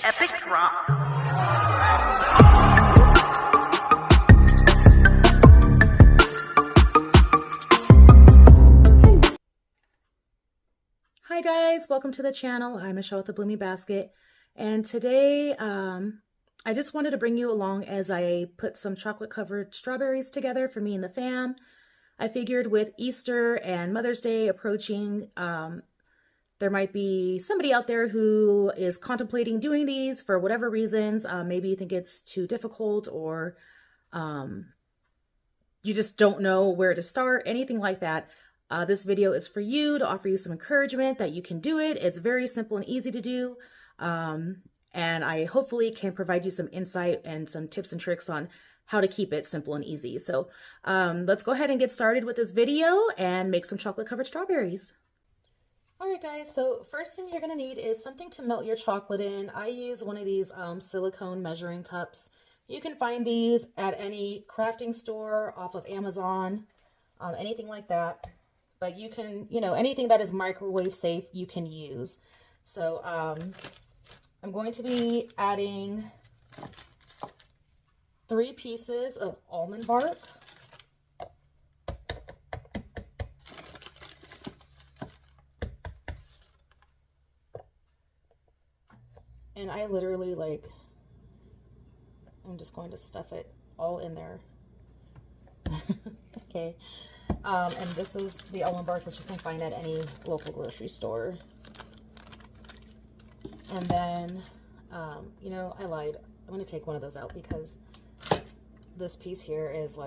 Epic drop. Hi guys, welcome to the channel. I'm Michelle with the Bloomy Basket, and today I just wanted to bring you along as I put some chocolate covered strawberries together for me and the fam. I figured with Easter and Mother's Day approaching, there might be somebody out there who is contemplating doing these for whatever reasons. Maybe you think it's too difficult, or you just don't know where to start, anything like that. This video is for you, to offer you some encouragement that you can do it. It's very simple and easy to do. And I hopefully can provide you some insight and some tips and tricks on how to keep it simple and easy. So let's go ahead and get started with this video and make some chocolate covered strawberries. All right guys, so first thing you're gonna need is something to melt your chocolate in. I use one of these silicone measuring cups. You can find these at any crafting store, off of Amazon, anything like that. But you can, anything that is microwave safe, you can use. So I'm going to be adding 3 pieces of almond bark. And I literally, I'm just going to stuff it all in there. Okay. And this is the almond bark, which you can find at any local grocery store. And then, I lied. I'm going to take one of those out because this piece here is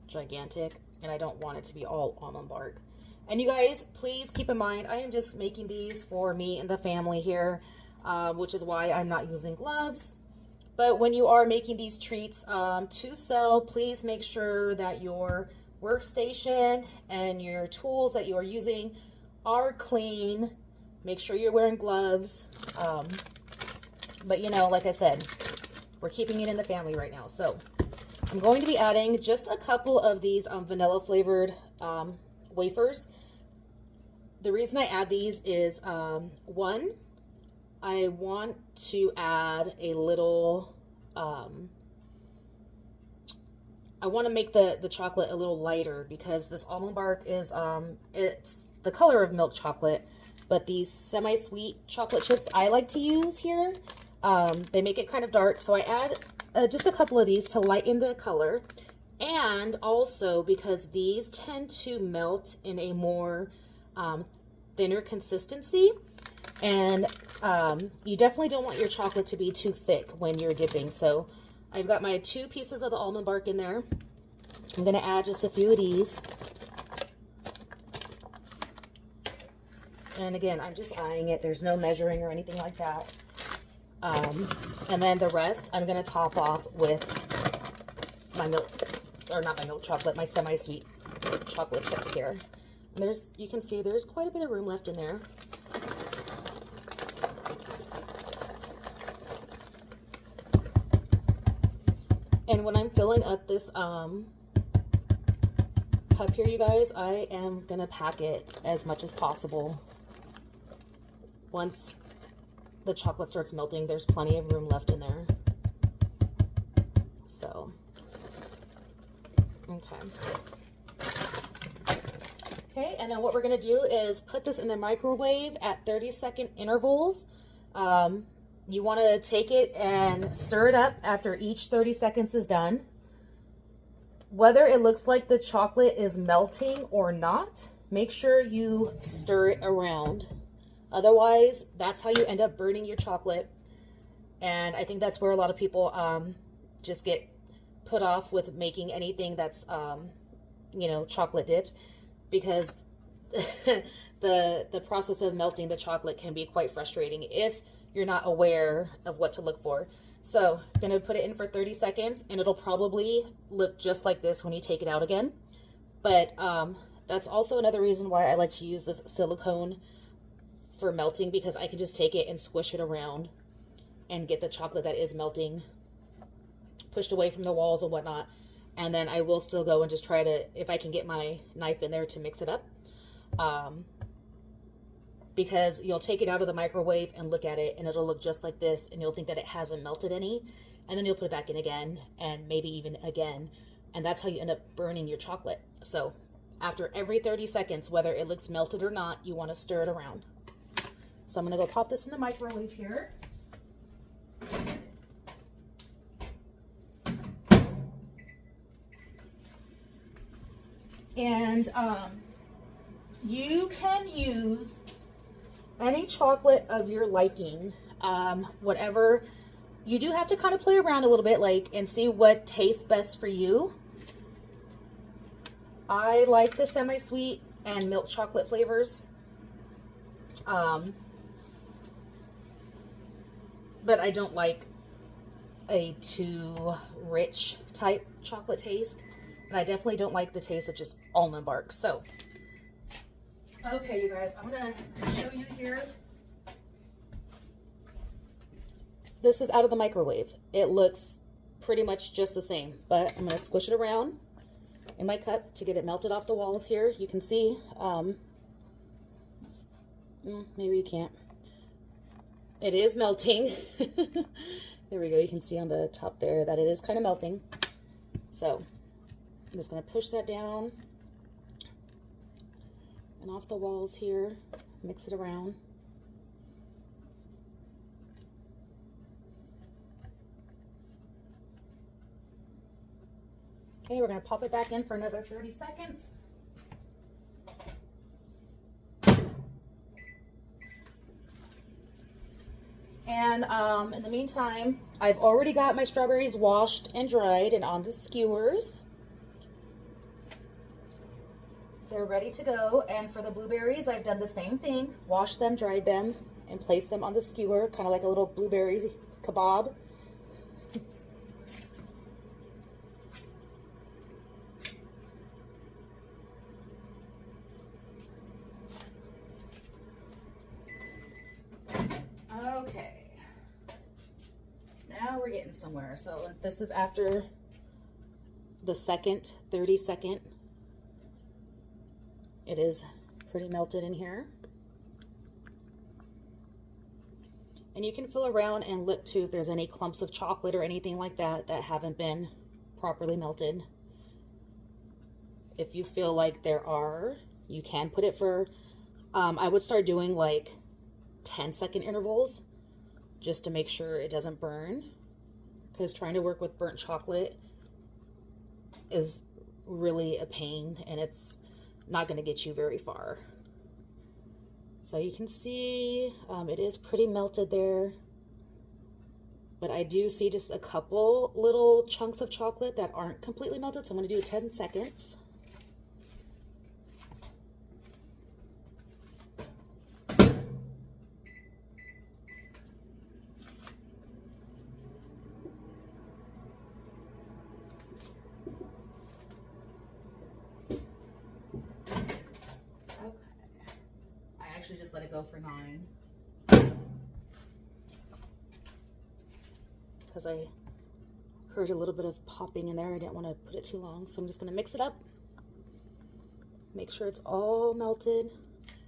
gigantic and I don't want it to be all almond bark. And you guys, please keep in mind, I am just making these for me and the family here, which is why I'm not using gloves. But when you are making these treats to sell, please make sure that your workstation and your tools that you are using are clean. Make sure you're wearing gloves. But like I said, we're keeping it in the family right now. So I'm going to be adding just a couple of these vanilla flavored wafers. The reason I add these is one, I want to add a little I want to make the chocolate a little lighter, because this almond bark is, it's the color of milk chocolate, but these semi-sweet chocolate chips I like to use here, they make it kind of dark. So I add just a couple of these to lighten the color. And also because these tend to melt in a more thinner consistency. And you definitely don't want your chocolate to be too thick when you're dipping. So I've got my 2 pieces of the almond bark in there. I'm going to add just a few of these. And again, I'm just eyeing it. There's no measuring or anything like that. And then the rest, I'm going to top off with my milk, or not my milk chocolate, my semi-sweet chocolate chips here. And you can see there's quite a bit of room left in there. And when I'm filling up this cup here, you guys, I am going to pack it as much as possible. Once the chocolate starts melting, there's plenty of room left in there. So, okay, and then what we're going to do is put this in the microwave at 30-second intervals. You want to take it and stir it up after each 30 seconds is done. Whether it looks like the chocolate is melting or not, make sure you stir it around. Otherwise, that's how you end up burning your chocolate. And I think that's where a lot of people just get put off with making anything that's, chocolate dipped, because the process of melting the chocolate can be quite frustrating if you're not aware of what to look for. So I'm going to put it in for 30 seconds, and it'll probably look just like this when you take it out again. But that's also another reason why I like to use this silicone for melting, because I can just take it and squish it around and get the chocolate that is melting pushed away from the walls and whatnot. And then I will still go and just try to, if I can get my knife in there to mix it up. because you'll take it out of the microwave and look at it and it'll look just like this, and you'll think that it hasn't melted any, and then you'll put it back in again and maybe even again, and that's how you end up burning your chocolate. So after every 30 seconds, whether it looks melted or not, you want to stir it around. So I'm going to go pop this in the microwave here. And you can use any chocolate of your liking, whatever. You do have to kind of play around a little bit, like, and see what tastes best for you. I like the semi-sweet and milk chocolate flavors. But I don't like a too rich type chocolate taste. And I definitely don't like the taste of just almond bark. So, okay, you guys, I'm going to show you here. This is out of the microwave. It looks pretty much just the same, but I'm going to squish it around in my cup to get it melted off the walls here. You can see, maybe you can't. It is melting. There we go. You can see on the top there that it is kind of melting. So I'm just going to push that down and off the walls here, mix it around. Okay, we're going to pop it back in for another 30 seconds. And in the meantime, I've already got my strawberries washed and dried and on the skewers. They're ready to go. And for the blueberries, I've done the same thing. Washed them, dried them, and placed them on the skewer, kind of like a little blueberry kebab. Okay, now we're getting somewhere. So this is after the second 30-second. It is pretty melted in here. And you can feel around and look too if there's any clumps of chocolate or anything like that that haven't been properly melted. If you feel like there are, you can put it for, I would start doing like 10-second intervals just to make sure it doesn't burn, because trying to work with burnt chocolate is really a pain and it's not going to get you very far. So you can see it is pretty melted there, but I do see just a couple little chunks of chocolate that aren't completely melted, so I'm going to do 10 seconds. Just let it go for 9 because I heard a little bit of popping in there. I didn't want to put it too long, so I'm just going to mix it up, make sure it's all melted.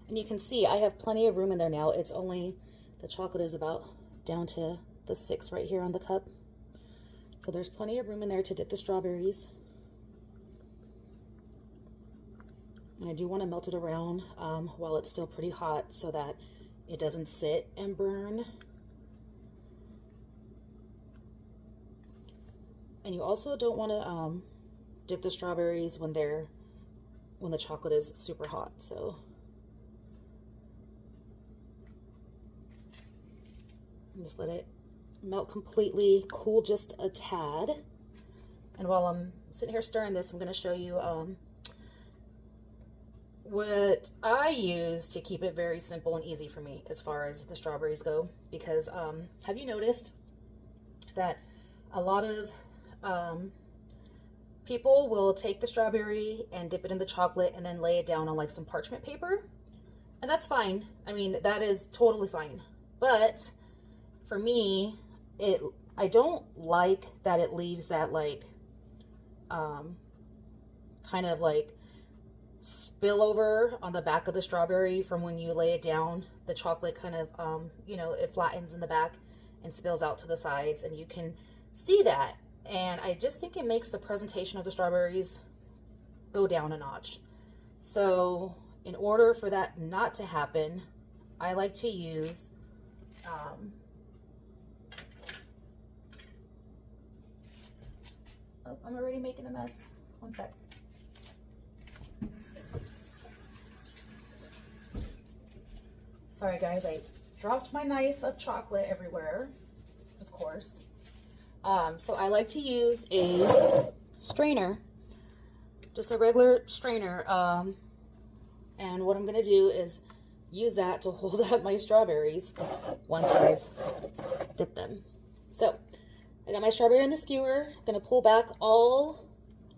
And you can see I have plenty of room in there now. It's only, the chocolate is about down to the 6 right here on the cup, so there's plenty of room in there to dip the strawberries. And I do want to melt it around while it's still pretty hot so that it doesn't sit and burn. And you also don't want to dip the strawberries when the chocolate is super hot. So just let it melt completely, cool just a tad. And while I'm sitting here stirring this, I'm going to show you what I use to keep it very simple and easy for me as far as the strawberries go. Because have you noticed that a lot of people will take the strawberry and dip it in the chocolate and then lay it down on like some parchment paper? And that's fine. I mean, that is totally fine. But for me, I don't like that it leaves that like kind of like spillover on the back of the strawberry from when you lay it down. the chocolate kind of, you know, it flattens in the back and spills out to the sides, and you can see that. And I just think it makes the presentation of the strawberries go down a notch. So in order for that not to happen, I like to use oh, I'm already making a mess. One sec. Sorry guys, I dropped my knife of chocolate everywhere, of course. So I like to use a strainer, just a regular strainer. And what I'm gonna do is use that to hold up my strawberries once I've dipped them. So I got my strawberry in the skewer. I'm gonna pull back all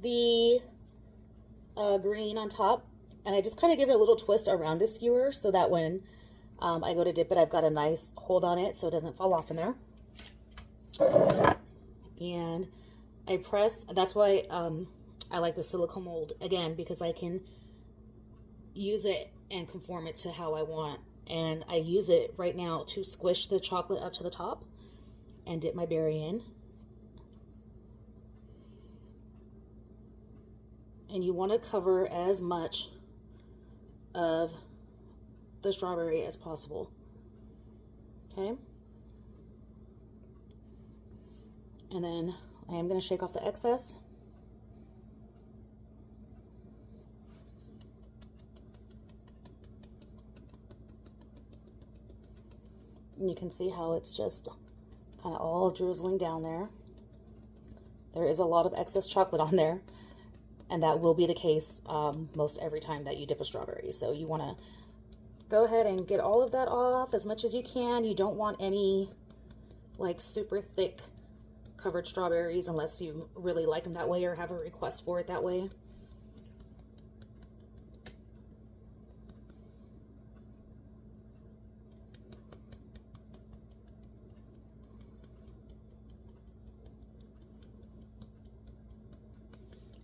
the green on top, and I just kind of give it a little twist around the skewer so that when I go to dip it, I've got a nice hold on it so it doesn't fall off in there. And I press, that's why I like the silicone mold, again, because I can use it and conform it to how I want. And I use it right now to squish the chocolate up to the top and dip my berry in. And you want to cover as much of the strawberry as possible. Okay. And then I am going to shake off the excess. And you can see how it's just kind of all drizzling down there. There is a lot of excess chocolate on there, and that will be the case most every time that you dip a strawberry. So you want to go ahead and get all of that off as much as you can. You don't want any like super thick covered strawberries unless you really like them that way or have a request for it that way.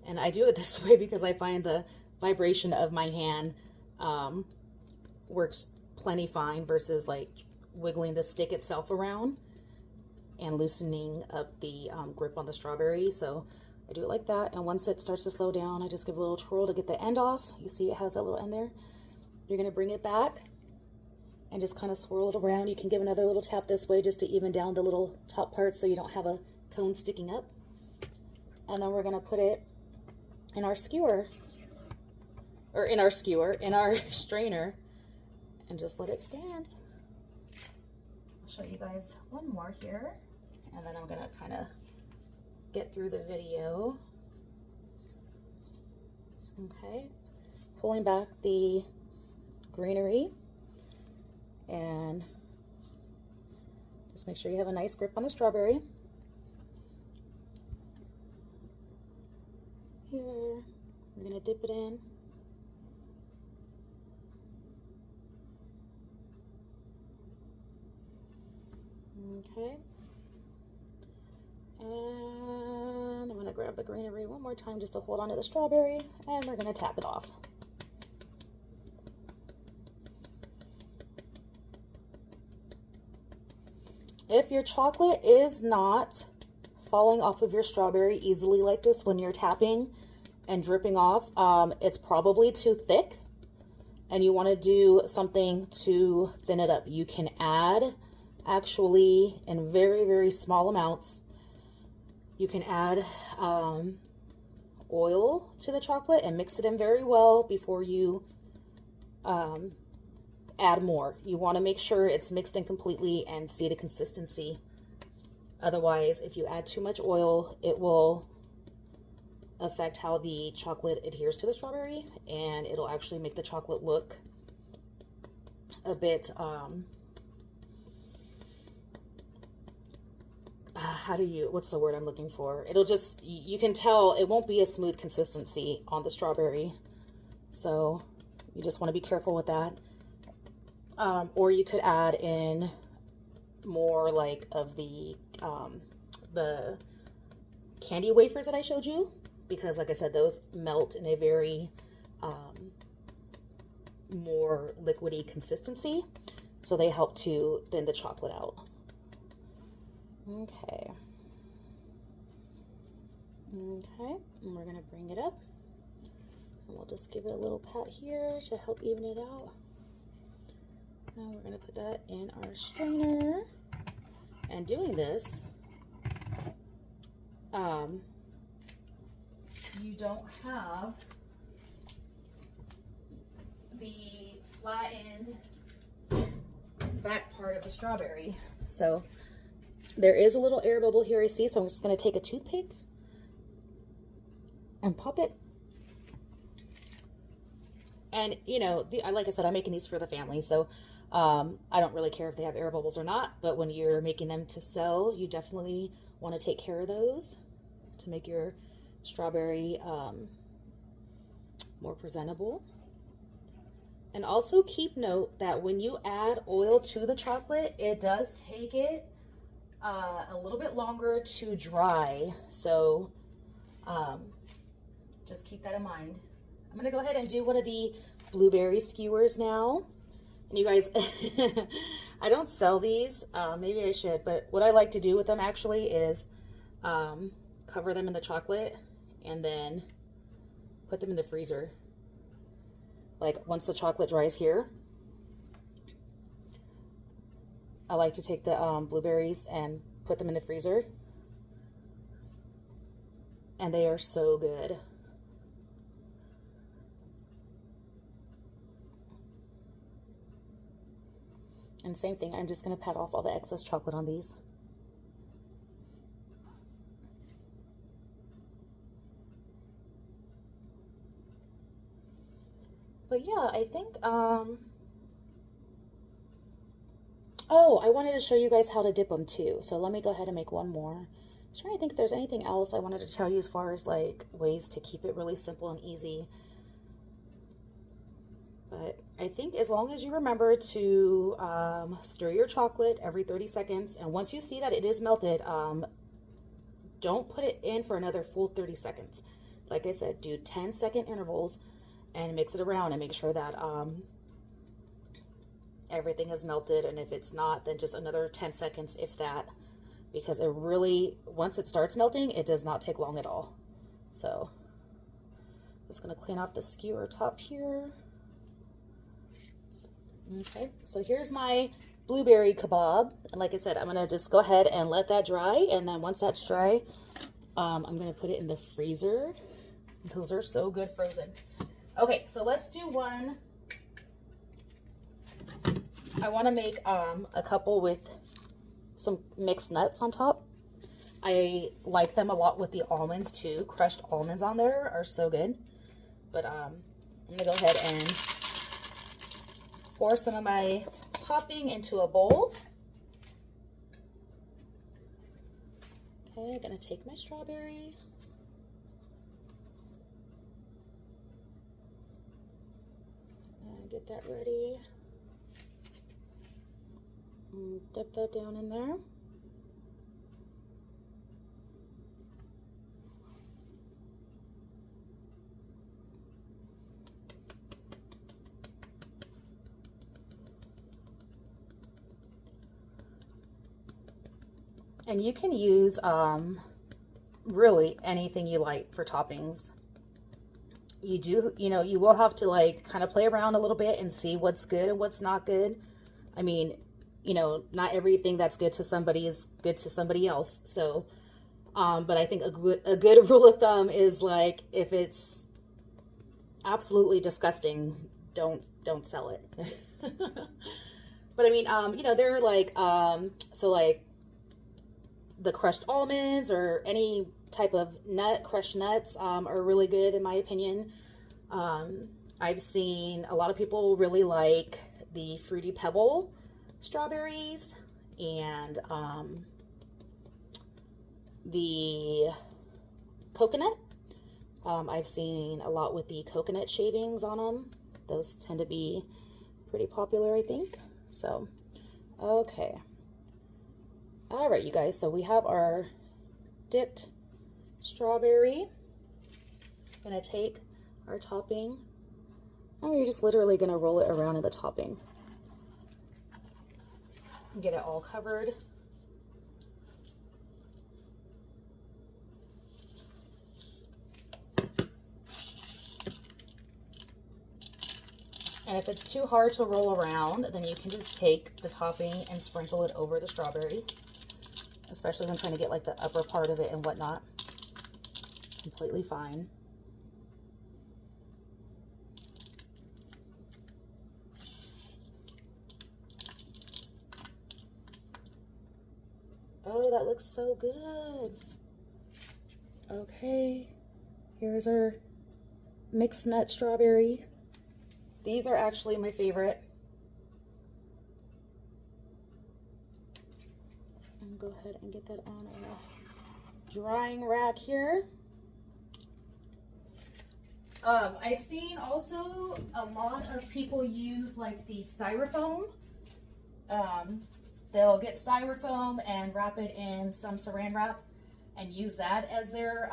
And I do it this way because I find the vibration of my hand works plenty fine versus like wiggling the stick itself around and loosening up the grip on the strawberry. So I do it like that, and once it starts to slow down, I just give a little twirl to get the end off. You see it has that little end there. You're going to bring it back and just kind of swirl it around. You can give another little tap this way just to even down the little top part so you don't have a cone sticking up. And then we're going to put it in our skewer, or in our strainer, and just let it stand. I'll show you guys one more here, and then I'm gonna kind of get through the video. Okay, pulling back the greenery, and just make sure you have a nice grip on the strawberry. Here, we're gonna dip it in. Okay, and I'm gonna grab the greenery one more time just to hold on to the strawberry, and we're gonna tap it off. If your chocolate is not falling off of your strawberry easily like this when you're tapping and dripping off, it's probably too thick and you want to do something to thin it up. You can add, actually, in very, very small amounts, you can add oil to the chocolate and mix it in very well before you add more. You want to make sure it's mixed in completely and see the consistency. Otherwise, if you add too much oil, it will affect how the chocolate adheres to the strawberry, and it'll actually make the chocolate look a bit, what's the word I'm looking for? It'll just, you can tell it won't be a smooth consistency on the strawberry. So you just want to be careful with that. Or you could add in more like of the candy wafers that I showed you, because like I said, those melt in a very more liquidy consistency. So they help to thin the chocolate out. Okay. Okay, and we're gonna bring it up. And we'll just give it a little pat here to help even it out. And we're gonna put that in our strainer. And doing this, you don't have the flattened back part of the strawberry. So there is a little air bubble here I see, so I'm just going to take a toothpick and pop it. And you know, like I said, I'm making these for the family, so I don't really care if they have air bubbles or not, but when you're making them to sell, you definitely want to take care of those to make your strawberry more presentable. And also keep note that when you add oil to the chocolate, it does take it a little bit longer to dry. So just keep that in mind. I'm going to go ahead and do one of the blueberry skewers now. And you guys, I don't sell these. Maybe I should, but what I like to do with them actually is cover them in the chocolate and then put them in the freezer. Like once the chocolate dries here, I like to take the blueberries and put them in the freezer. And they are so good. And same thing, I'm just going to pat off all the excess chocolate on these. But yeah, I think, oh, I wanted to show you guys how to dip them too. So let me go ahead and make one more. I was trying to think if there's anything else I wanted to tell you as far as like ways to keep it really simple and easy. But I think as long as you remember to stir your chocolate every 30 seconds. And once you see that it is melted, don't put it in for another full 30 seconds. Like I said, do 10-second intervals and mix it around and make sure that everything is melted. And if it's not, then just another 10 seconds, if that, because it really, once it starts melting, it does not take long at all. So just going to clean off the skewer top here. Okay, so here's my blueberry kebab. And like I said, I'm going to just go ahead and let that dry. And then once that's dry, I'm going to put it in the freezer. Those are so good frozen. Okay, so let's do one. I want to make a couple with some mixed nuts on top. I like them a lot with the almonds too. Crushed almonds on there are so good. But I'm going to go ahead and pour some of my topping into a bowl. Okay, I'm going to take my strawberry. And get that ready. And dip that down in there. And you can use really anything you like for toppings. You will have to like kind of play around a little bit and see what's good and what's not good. I mean, not everything that's good to somebody is good to somebody else. So, but I think a good rule of thumb is like, if it's absolutely disgusting, don't sell it. But I mean, they're like, so like the crushed almonds or any type of crushed nuts are really good in my opinion. I've seen a lot of people really like the Fruity Pebble strawberries and the coconut. I've seen a lot with the coconut shavings on them. Those tend to be pretty popular, I think. So, okay. All right, you guys, so we have our dipped strawberry. I'm gonna take our topping, and you're just literally gonna roll it around in the topping. and get it all covered. And if it's too hard to roll around, then you can just take the topping and sprinkle it over the strawberry, especially when trying to get like the upper part of it and whatnot. Completely fine. Oh, that looks so good. Okay, here's our mixed nut strawberry. These are actually my favorite. I'm gonna go ahead and get that on a drying rack here. I've seen also a lot of people use like the styrofoam. They'll get styrofoam and wrap it in some saran wrap and use that as their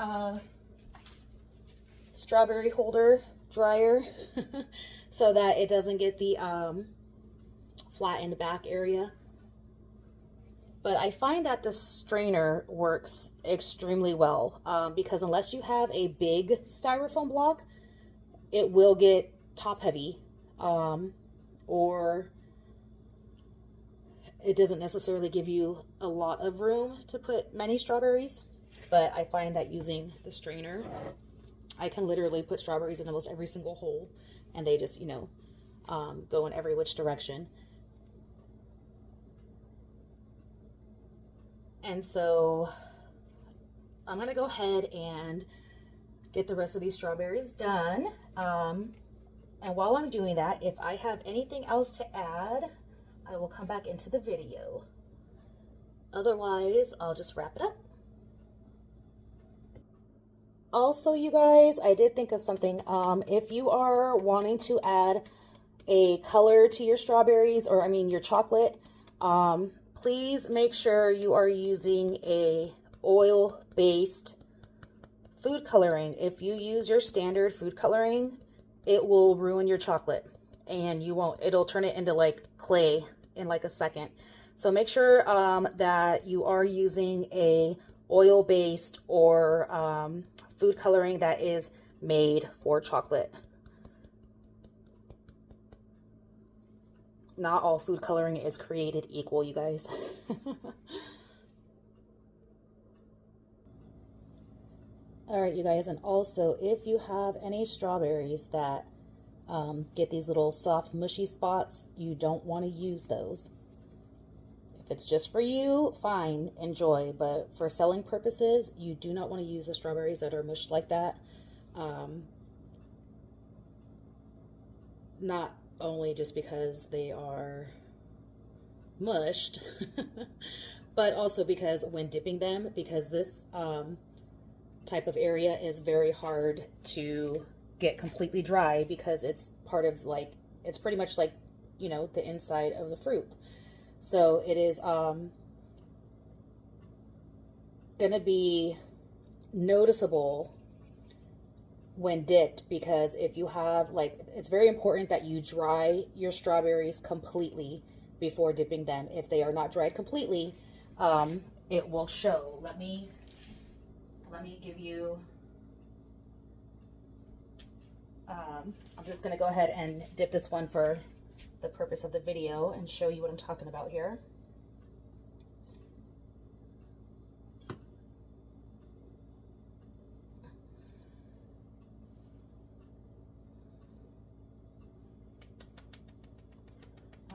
strawberry holder dryer so that it doesn't get the flattened back area. But I find that the strainer works extremely well because unless you have a big styrofoam block, it will get top heavy or it doesn't necessarily give you a lot of room to put many strawberries. But I find that using the strainer, I can literally put strawberries in almost every single hole and they just, you know, go in every which direction. And so I'm going to go ahead and get the rest of these strawberries done. And while I'm doing that, if I have anything else to add, I will come back into the video. Otherwise, I'll just wrap it up. Also, you guys, I did think of something. If you are wanting to add a color to your strawberries, or I mean your chocolate, please make sure you are using a oil-based food coloring. If you use your standard food coloring, it will ruin your chocolate and you won't, it'll turn it into like clay in like a second. So make sure that you are using a oil-based or food coloring that is made for chocolate. Not all food coloring is created equal, you guys. All right, you guys, and also if you have any strawberries that get these little soft mushy spots, you don't want to use those. If it's just for you, fine, enjoy, but for selling purposes, you do not want to use the strawberries that are mushed like that. Not only just because they are mushed, but also because when dipping them, because this type of area is very hard to get completely dry because it's part of like, it's pretty much like, you know, the inside of the fruit. So it is gonna be noticeable when dipped, because if you have like, it's very important that you dry your strawberries completely before dipping them. If they are not dried completely, it will show. Let me give you I'm just going to go ahead and dip this one for the purpose of the video and show you what I'm talking about here.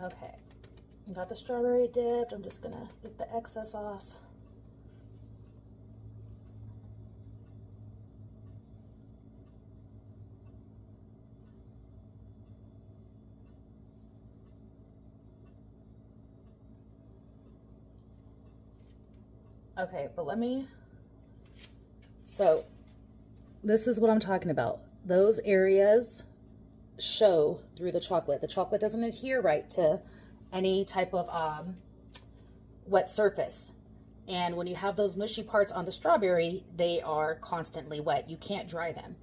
Okay, got the strawberry dipped. I'm just going to get the excess off. Okay, but so this is what I'm talking about. Those areas show through the chocolate. The chocolate doesn't adhere right to any type of wet surface. And when you have those mushy parts on the strawberry, they are constantly wet. You can't dry them.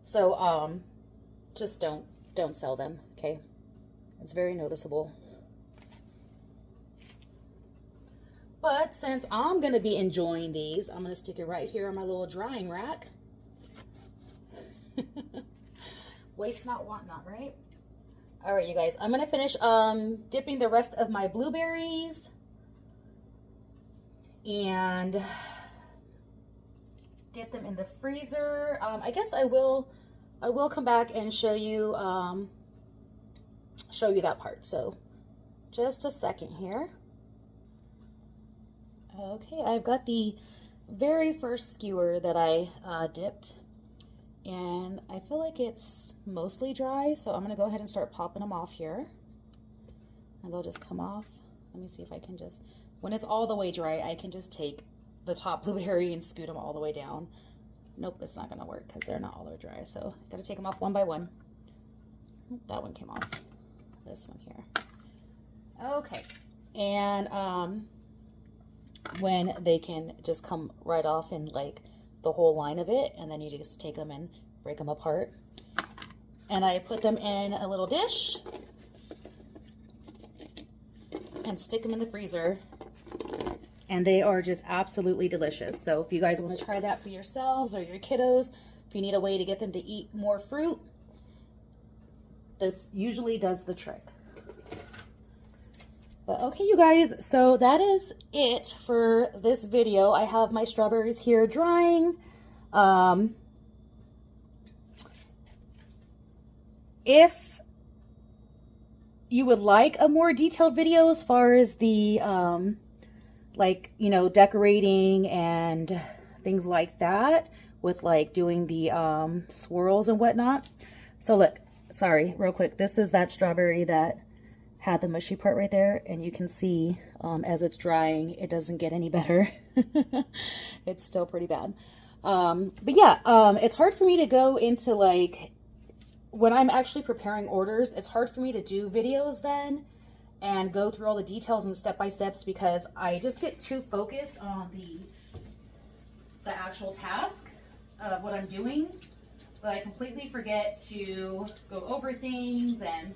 So just don't sell them, okay? It's very noticeable. But since I'm going to be enjoying these, I'm going to stick it right here on my little drying rack. Waste not, want not, right? All right, you guys, I'm going to finish dipping the rest of my blueberries. And get them in the freezer. I guess I will come back and show you that part. So just a second here. Okay, I've got the very first skewer that I dipped, and I feel like it's mostly dry, so I'm gonna go ahead and start popping them off here, and they'll just come off. Let me see if I can just, when it's all the way dry, I can just take the top blueberry and scoot them all the way down. Nope, it's not gonna work because they're not all the way dry, so I gotta take them off one by one. That one came off. This one here. Okay, and when they can just come right off in like the whole line of it, and then you just take them and break them apart. And I put them in a little dish and stick them in the freezer, and they are just absolutely delicious. So if you guys want to try that for yourselves or your kiddos, if you need a way to get them to eat more fruit, this usually does the trick. But okay, you guys, so that is it for this video. I have my strawberries here drying. If you would like a more detailed video as far as the, like, you know, decorating and things like that, with like doing the swirls and whatnot. So look, sorry, real quick, this is that strawberry that had the mushy part right there, and you can see as it's drying, it doesn't get any better. It's still pretty bad. But yeah, it's hard for me to go into, like, when I'm actually preparing orders, it's hard for me to do videos then and go through all the details and step-by-steps, because I just get too focused on the actual task of what I'm doing, but I completely forget to go over things and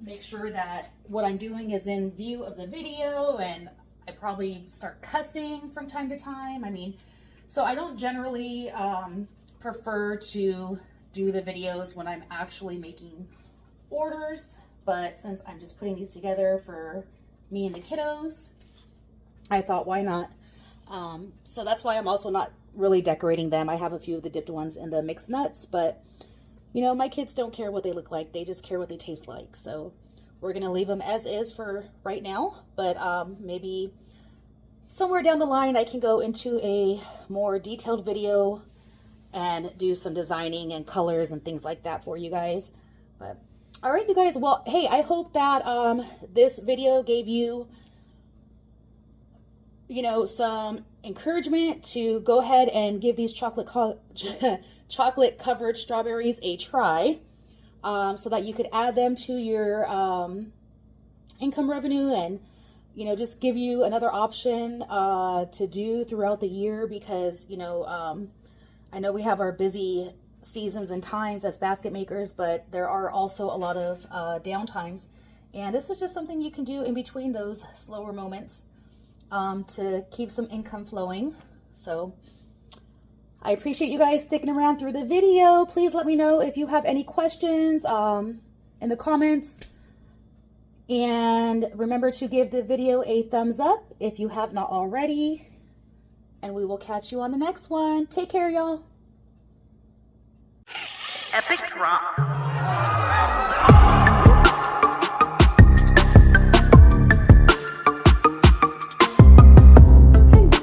make sure that what I'm doing is in view of the video, and I probably start cussing from time to time. I mean, so I don't generally prefer to do the videos when I'm actually making orders, but since I'm just putting these together for me and the kiddos, I thought, why not? So that's why I'm also not really decorating them. I have a few of the dipped ones in the mixed nuts, but you know, my kids don't care what they look like. They just care what they taste like. So we're going to leave them as is for right now. But maybe somewhere down the line, I can go into a more detailed video and do some designing and colors and things like that for you guys. But all right, you guys. Well, hey, I hope that this video gave you, you know, some encouragement to go ahead and give these chocolate covered strawberries a try, so that you could add them to your income revenue, and you know, just give you another option to do throughout the year, because you know, I know we have our busy seasons and times as basket makers, but there are also a lot of downtimes, and this is just something you can do in between those slower moments to keep some income flowing. So I appreciate you guys sticking around through the video. Please let me know if you have any questions in the comments, and remember to give the video a thumbs up if you have not already, and we will catch you on the next one. Take care, y'all. Epic drop.